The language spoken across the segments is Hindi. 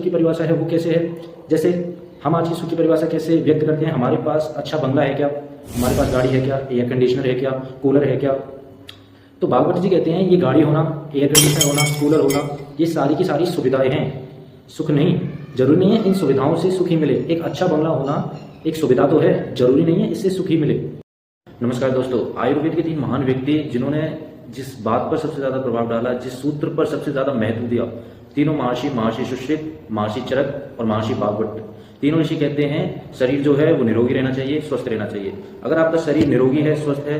सुख की परिभाषा है वो कैसे है, जैसे हम आज की सुख की परिभाषा कैसे व्यक्त करते हैं, हमारे पास अच्छा बंगला है क्या, हमारे पास गाड़ी है क्या, एयर कंडीशनर है क्या, कूलर है क्या। तो भागवत जी कहते हैं ये गाड़ी होना, एयर कंडीशनर होना, कूलर होना, ये सारी की सारी सुविधाएं हैं, सुख नहीं। जरूरी नहीं है इन सुविधाओं से सुख ही मिले। एक अच्छा बंगला होना एक सुविधा तो है, जरूरी नहीं है इससे सुख ही मिले। नमस्कार दोस्तों, आयुर्वेद के 3 महान व्यक्ति जिन्होंने जिस बात पर सबसे ज्यादा प्रभाव डाला, जिस सूत्र पर सबसे ज्यादा महत्व दिया, तीनों महर्षि सुश्रुत, महर्षि चरक और महर्षि भागवत। तीनों ऋषि कहते हैं शरीर जो है वो निरोगी रहना चाहिए, स्वस्थ रहना चाहिए। अगर आपका शरीर निरोगी है, स्वस्थ है,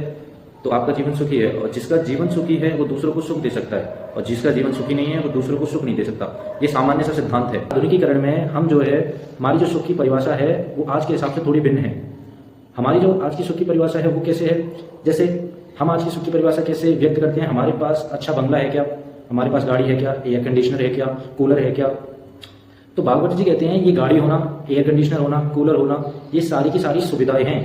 तो आपका जीवन सुखी है, और जिसका जीवन सुखी है वो दूसरों को सुख दे सकता है, और जिसका जीवन सुखी नहीं है वो दूसरों को सुख नहीं दे सकता। ये सामान्य सा सिद्धांत है। आधुनिकीकरण में हम जो है, हमारी जो सुख की परिभाषा है वो आज के हिसाब से थोड़ी भिन्न है। हमारी जो आज की सुख की परिभाषा है वो कैसे है, जैसे हम आज की सुख की परिभाषा कैसे व्यक्त करते हैं, हमारे पास अच्छा बंगला है क्या, हमारे पास गाड़ी है क्या, एयर कंडीशनर है क्या, कूलर है क्या। तो भागवत जी कहते हैं ये गाड़ी होना, एयर कंडीशनर होना, कूलर होना, ये सारी की सारी सुविधाएं हैं,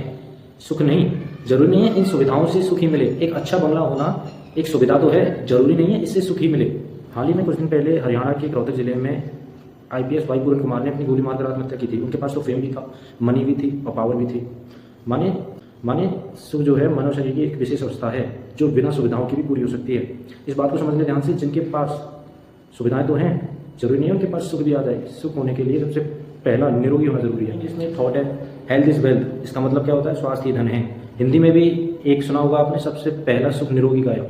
सुख नहीं। जरूरी नहीं है इन सुविधाओं से सुख ही मिले। एक अच्छा बंगला होना एक सुविधा तो है, जरूरी नहीं है इससे सुख ही मिले। हाल ही में कुछ दिन पहले हरियाणा के रोहतक जिले में IPS भाई पूरन कुमार ने अपनी गोली मारकर आत्महत्या की थी। उनके पास तो फेम भी था, मनी भी थी और पावर भी थी। माने सुख जो है मानव शरीर की एक विशेष अवस्था है जो बिना सुविधाओं की भी पूरी हो सकती है। इस बात को समझने ध्यान से, जिनके पास सुविधाएं तो हैं, जरूरी नहीं है उनके पास सुख भी आ जाए। सुख होने के लिए सबसे पहला निरोगी होना जरूरी है। इसमें थॉट है हेल्थ इज वेल्थ। इसका मतलब क्या होता है, स्वास्थ्य ही धन है। हिंदी में भी एक सुना होगा आपने, सबसे पहला सुख निरोगी काया।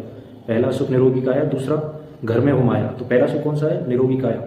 पहला सुख निरोगी काया, दूसरा घर में हो माया। तो पहला सुख कौन सा है, निरोगी काया।